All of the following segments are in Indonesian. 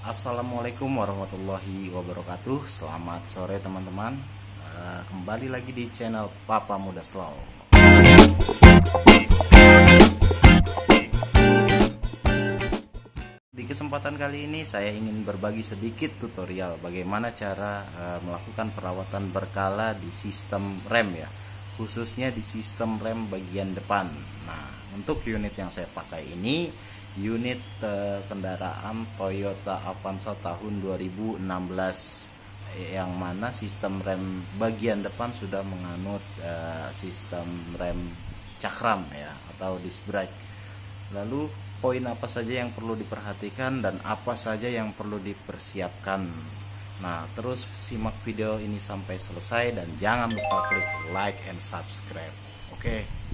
Assalamualaikum warahmatullahi wabarakatuh. Selamat sore teman-teman. Kembali lagi di channel Papa Muda Slow. Di kesempatan kali ini saya ingin berbagi sedikit tutorial bagaimana cara melakukan perawatan berkala di sistem rem ya, khususnya di sistem rem bagian depan. Nah, untuk unit yang saya pakai ini unit kendaraan Toyota Avanza tahun 2016, yang mana sistem rem bagian depan sudah menganut sistem rem cakram ya, atau disc brake. Lalu poin apa saja yang perlu diperhatikan dan apa saja yang perlu dipersiapkan. Nah, terus simak video ini sampai selesai dan jangan lupa klik like and subscribe. Oke.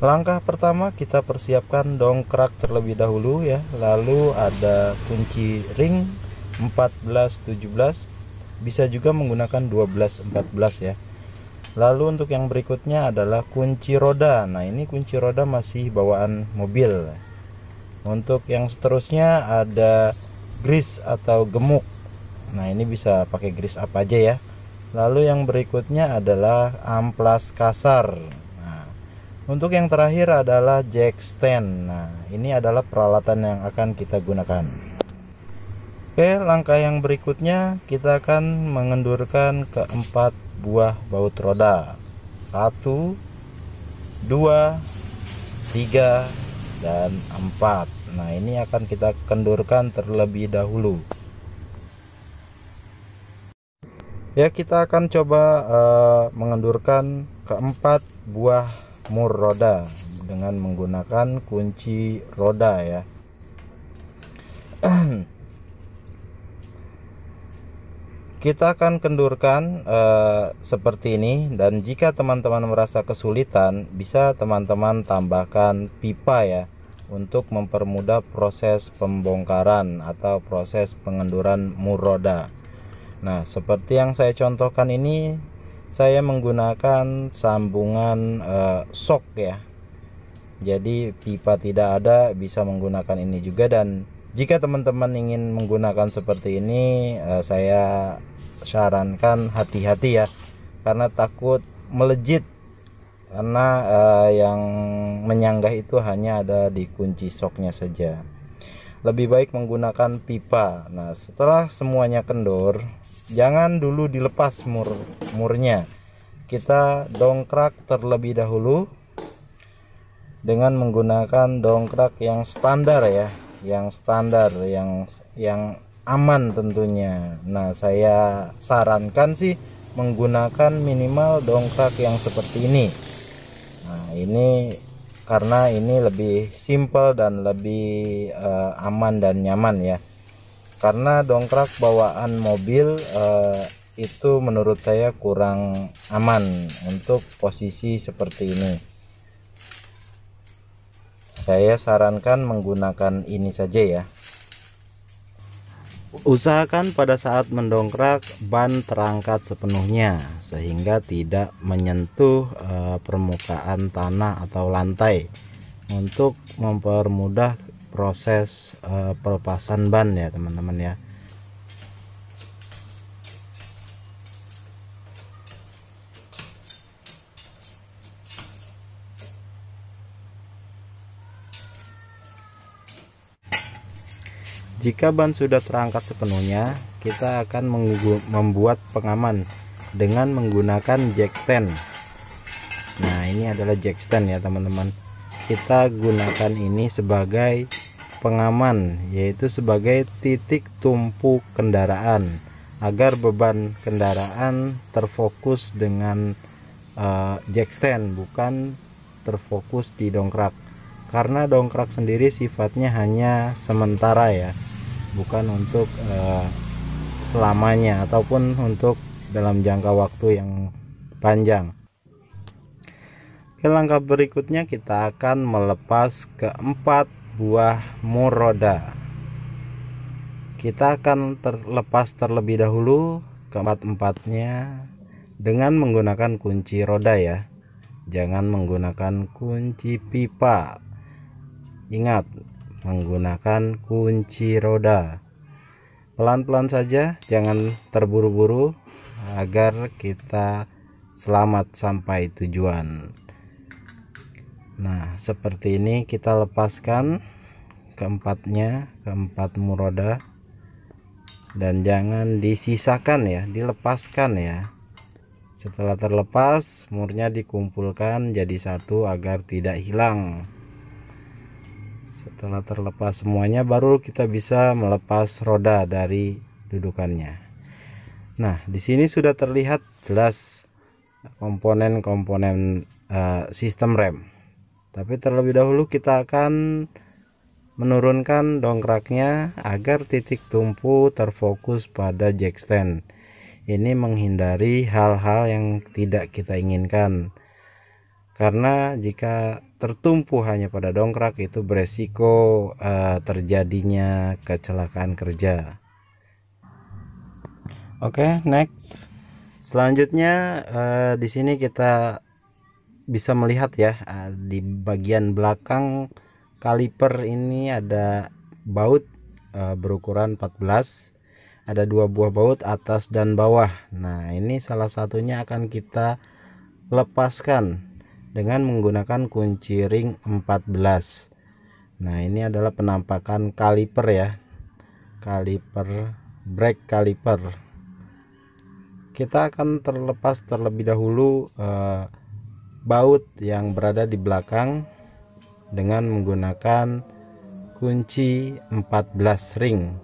Langkah pertama, kita persiapkan dongkrak terlebih dahulu ya. Lalu ada kunci ring 14-17, bisa juga menggunakan 12-14 ya. Lalu untuk yang berikutnya adalah kunci roda. Nah, ini kunci roda masih bawaan mobil. Untuk yang seterusnya ada gris atau gemuk. Nah, ini bisa pakai gris apa aja ya. Lalu yang berikutnya adalah amplas kasar. Untuk yang terakhir adalah jack stand. Nah, ini adalah peralatan yang akan kita gunakan. Oke, langkah yang berikutnya kita akan mengendurkan keempat buah baut roda. 1, 2, 3, dan 4. Nah, ini akan kita kendurkan terlebih dahulu. Ya, kita akan coba mengendurkan keempat buah mur roda dengan menggunakan kunci roda ya. Kita akan kendurkan seperti ini, dan jika teman-teman merasa kesulitan bisa teman-teman tambahkan pipa ya untuk mempermudah proses pembongkaran atau proses pengenduran mur roda. Nah, seperti yang saya contohkan ini, saya menggunakan sambungan sok ya. Jadi pipa tidak ada, bisa menggunakan ini juga. Dan jika teman-teman ingin menggunakan seperti ini, saya sarankan hati-hati ya, karena takut melejit. Karena yang menyanggah itu hanya ada di kunci soknya saja. Lebih baik menggunakan pipa. Nah, setelah semuanya kendur, jangan dulu dilepas murnya. Kita dongkrak terlebih dahulu dengan menggunakan dongkrak yang standar ya, yang standar, yang aman tentunya. Nah, saya sarankan sih menggunakan minimal dongkrak yang seperti ini. Nah, ini karena ini lebih simple dan lebih aman dan nyaman ya. Karena dongkrak bawaan mobil itu menurut saya kurang aman untuk posisi seperti ini. Saya sarankan menggunakan ini saja ya. Usahakan pada saat mendongkrak ban terangkat sepenuhnya sehingga tidak menyentuh permukaan tanah atau lantai, untuk mempermudah proses pelepasan ban ya teman-teman ya. Jika ban sudah terangkat sepenuhnya, kita akan membuat pengaman dengan menggunakan jack stand. Nah, ini adalah jack stand ya teman-teman. Kita gunakan ini sebagai pengaman, yaitu sebagai titik tumpu kendaraan, agar beban kendaraan terfokus dengan jack stand, bukan terfokus di dongkrak. Karena dongkrak sendiri sifatnya hanya sementara ya, bukan untuk selamanya ataupun untuk dalam jangka waktu yang panjang. Oke, langkah berikutnya kita akan melepas keempat buah mur roda. Kita akan terlepas terlebih dahulu keempat-empatnya dengan menggunakan kunci roda ya. Jangan menggunakan kunci pipa. Ingat, menggunakan kunci roda. pelan-pelan saja, jangan terburu-buru agar kita selamat sampai tujuan. Nah, seperti ini kita lepaskan keempatnya, keempat roda, dan jangan disisakan ya, dilepaskan ya. Setelah terlepas, murnya dikumpulkan jadi satu agar tidak hilang. Setelah terlepas semuanya, baru kita bisa melepas roda dari dudukannya. Nah, di sini sudah terlihat jelas komponen-komponen sistem rem. Tapi terlebih dahulu kita akan menurunkan dongkraknya agar titik tumpu terfokus pada jack stand. Ini menghindari hal-hal yang tidak kita inginkan, karena jika tertumpu hanya pada dongkrak itu beresiko terjadinya kecelakaan kerja. Oke, next. Selanjutnya di sini kita bisa melihat ya, di bagian belakang kaliper ini ada baut berukuran 14, ada 2 buah baut atas dan bawah. Nah, ini salah satunya akan kita lepaskan dengan menggunakan kunci ring 14. Nah, ini adalah penampakan kaliper ya, kaliper brake kaliper. Kita akan terlepas terlebih dahulu baut yang berada di belakang dengan menggunakan kunci 14 ring.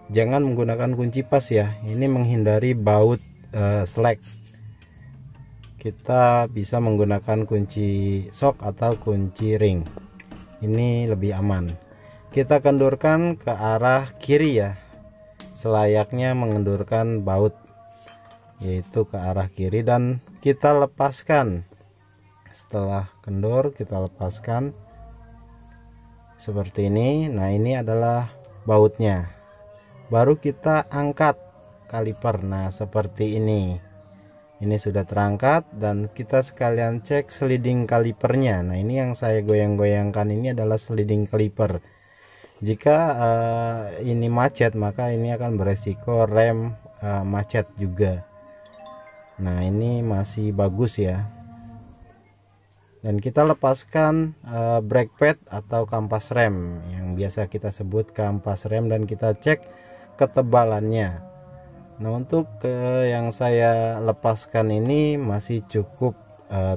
Jangan menggunakan kunci pas ya, ini menghindari baut slack. Kita bisa menggunakan kunci sok atau kunci ring, ini lebih aman. Kita kendurkan ke arah kiri ya, selayaknya mengendurkan baut, yaitu ke arah kiri, dan kita lepaskan. Setelah kendur kita lepaskan seperti ini. Nah, ini adalah bautnya. Baru kita angkat kaliper. Nah, seperti ini. Ini sudah terangkat dan kita sekalian cek sliding kalipernya. Nah, ini yang saya goyang-goyangkan ini adalah sliding kaliper. Jika ini macet, maka ini akan beresiko rem macet juga. Nah, ini masih bagus ya. Dan kita lepaskan brake pad atau kampas rem yang biasa kita sebut kampas rem, dan kita cek ketebalannya. Nah, untuk yang saya lepaskan ini masih cukup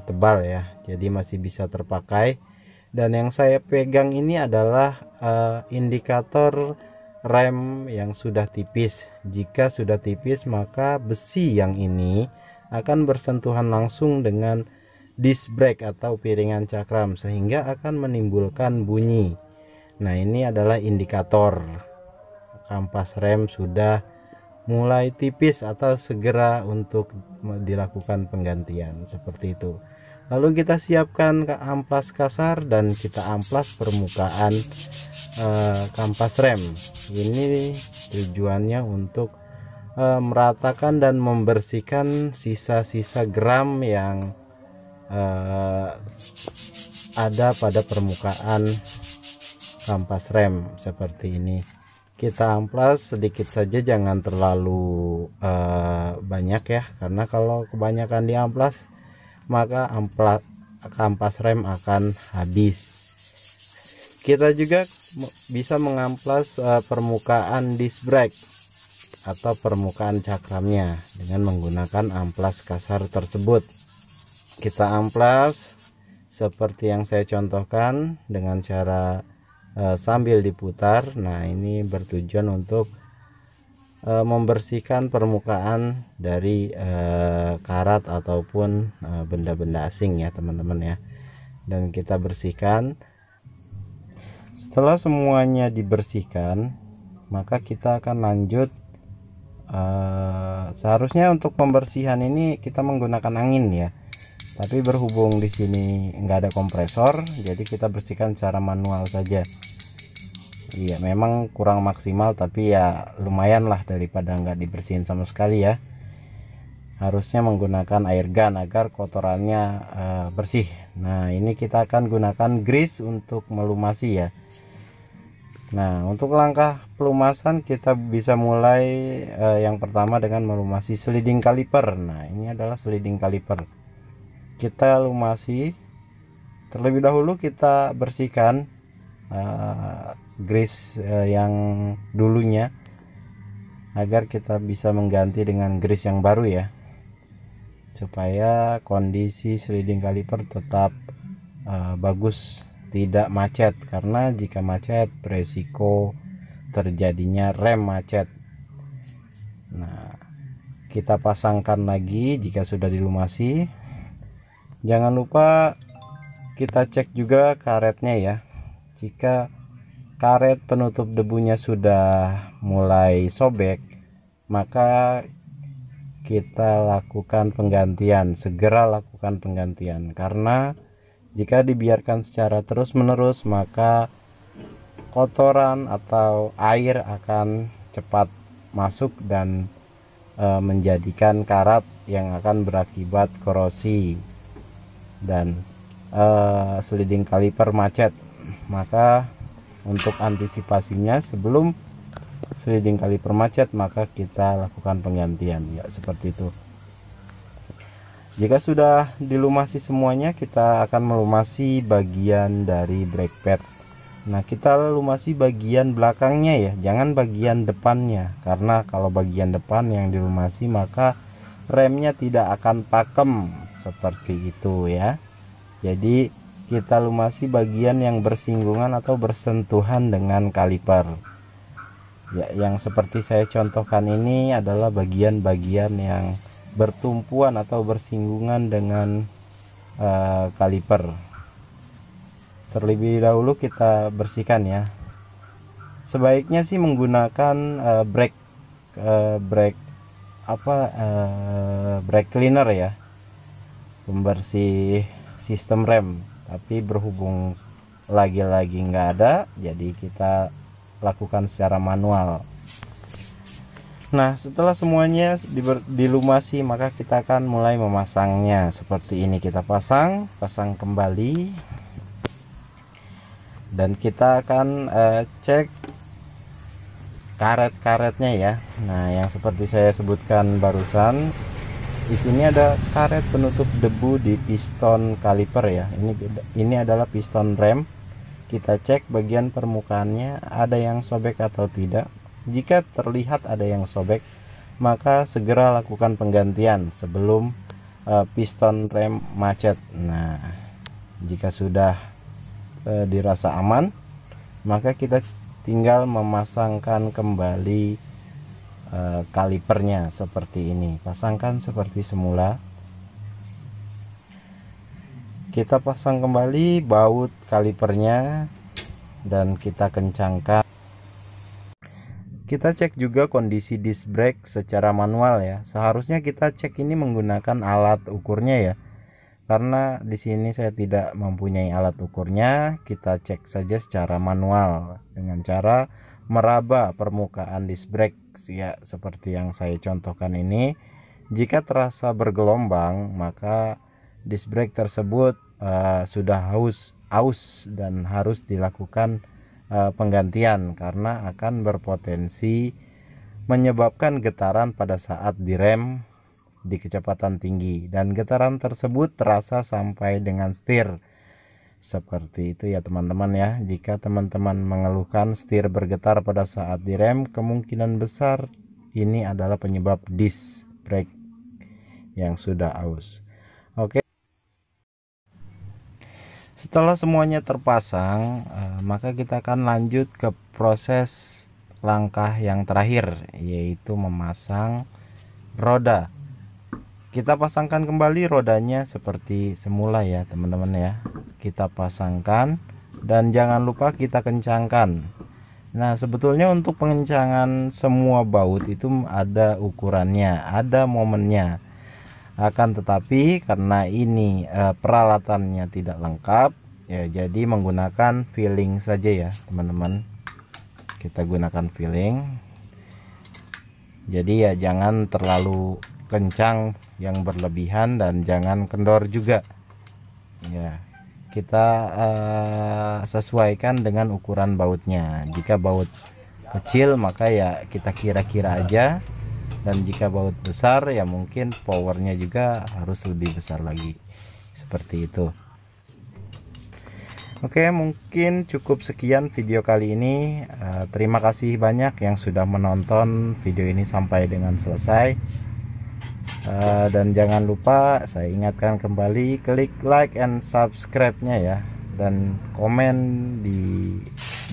tebal ya, jadi masih bisa terpakai. Dan yang saya pegang ini adalah indikator rem yang sudah tipis. Jika sudah tipis, maka besi yang ini akan bersentuhan langsung dengan disc brake atau piringan cakram, sehingga akan menimbulkan bunyi. Nah, ini adalah indikator kampas rem sudah mulai tipis atau segera untuk dilakukan penggantian, seperti itu. Lalu kita siapkan ke amplas kasar dan kita amplas permukaan kampas rem. Ini tujuannya untuk meratakan dan membersihkan sisa-sisa geram yang ada pada permukaan kampas rem seperti ini. Kita amplas sedikit saja, jangan terlalu banyak ya, karena kalau kebanyakan diamplas maka kampas rem akan habis. Kita juga bisa mengamplas permukaan disc brake atau permukaan cakramnya dengan menggunakan amplas kasar tersebut. Kita amplas seperti yang saya contohkan dengan cara sambil diputar. Nah, ini bertujuan untuk membersihkan permukaan dari karat ataupun benda-benda asing ya teman-teman ya. Dan kita bersihkan. Setelah semuanya dibersihkan, maka kita akan lanjut. Seharusnya untuk pembersihan ini kita menggunakan angin ya, tapi berhubung di sini nggak ada kompresor, jadi kita bersihkan secara manual saja. Iya, memang kurang maksimal, tapi ya lumayan lah daripada nggak dibersihin sama sekali ya. Harusnya menggunakan air gun agar kotorannya bersih. Nah, ini kita akan gunakan grease untuk melumasi ya. Nah, untuk langkah pelumasan kita bisa mulai yang pertama dengan melumasi sliding kaliper. Nah, ini adalah sliding kaliper. Kita lumasi terlebih dahulu, kita bersihkan grease yang dulunya agar kita bisa mengganti dengan grease yang baru ya, supaya kondisi sliding kaliper tetap bagus, tidak macet, karena jika macet beresiko terjadinya rem macet. Nah, kita pasangkan lagi jika sudah dilumasi. Jangan lupa kita cek juga karetnya ya. Jika karet penutup debunya sudah mulai sobek, maka kita lakukan penggantian, segera lakukan penggantian, karena jika dibiarkan secara terus-menerus maka kotoran atau air akan cepat masuk dan menjadikan karat yang akan berakibat korosi dan sliding kaliper macet. Maka untuk antisipasinya sebelum sliding kaliper macet, maka kita lakukan penggantian ya, seperti itu. Jika sudah dilumasi semuanya, kita akan melumasi bagian dari brake pad. Nah, kita lumasi bagian belakangnya ya, jangan bagian depannya, karena kalau bagian depan yang dilumasi maka remnya tidak akan pakem seperti itu ya. Jadi kita lumasi bagian yang bersinggungan atau bersentuhan dengan kaliper ya, yang seperti saya contohkan ini adalah bagian-bagian yang bertumpuan atau bersinggungan dengan kaliper. Terlebih dahulu kita bersihkan ya. Sebaiknya sih menggunakan brake cleaner ya, pembersih sistem rem. Tapi berhubung lagi-lagi nggak ada, jadi kita lakukan secara manual. Nah, setelah semuanya dilumasi, maka kita akan mulai memasangnya. Seperti ini, kita pasang kembali, dan kita akan cek karet-karetnya ya. Nah, yang seperti saya sebutkan barusan, di sini ada karet penutup debu di piston kaliper ya. Ini adalah piston rem. Kita cek bagian permukaannya ada yang sobek atau tidak. Jika terlihat ada yang sobek, maka segera lakukan penggantian sebelum piston rem macet. Nah, jika sudah dirasa aman, maka kita tinggal memasangkan kembali kalipernya seperti ini. Pasangkan seperti semula. Kita pasang kembali baut kalipernya dan kita kencangkan. Kita cek juga kondisi disc brake secara manual ya. Seharusnya kita cek ini menggunakan alat ukurnya ya. Karena di sini saya tidak mempunyai alat ukurnya, kita cek saja secara manual dengan cara meraba permukaan disc brake ya, seperti yang saya contohkan ini. Jika terasa bergelombang, maka disc brake tersebut sudah aus dan harus dilakukan penggantian, karena akan berpotensi menyebabkan getaran pada saat direm di kecepatan tinggi, dan getaran tersebut terasa sampai dengan setir. Seperti itu ya teman-teman ya. Jika teman-teman mengeluhkan setir bergetar pada saat direm, kemungkinan besar ini adalah penyebab disc brake yang sudah aus. Oke. Setelah semuanya terpasang, maka kita akan lanjut ke proses langkah yang terakhir, yaitu memasang roda. Kita pasangkan kembali rodanya seperti semula ya teman-teman ya. Kita pasangkan dan jangan lupa kita kencangkan. Nah, sebetulnya untuk pengencangan semua baut itu ada ukurannya, ada momennya. Akan tetapi karena ini peralatannya tidak lengkap ya, jadi menggunakan filling saja ya teman-teman. Kita gunakan filling. Jadi ya jangan terlalu kencang yang berlebihan dan jangan kendor juga ya. kita sesuaikan dengan ukuran bautnya. Jika baut kecil maka ya kita kira-kira aja, dan jika baut besar ya mungkin powernya juga harus lebih besar lagi, seperti itu. Oke, mungkin cukup sekian video kali ini. Terima kasih banyak yang sudah menonton video ini sampai dengan selesai. Dan jangan lupa saya ingatkan kembali, klik like and subscribe-nya ya, dan komen di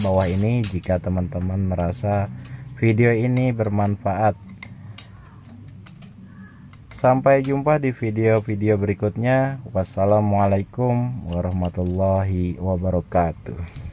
bawah ini jika teman-teman merasa video ini bermanfaat. Sampai jumpa di video-video berikutnya. Wassalamualaikum warahmatullahi wabarakatuh.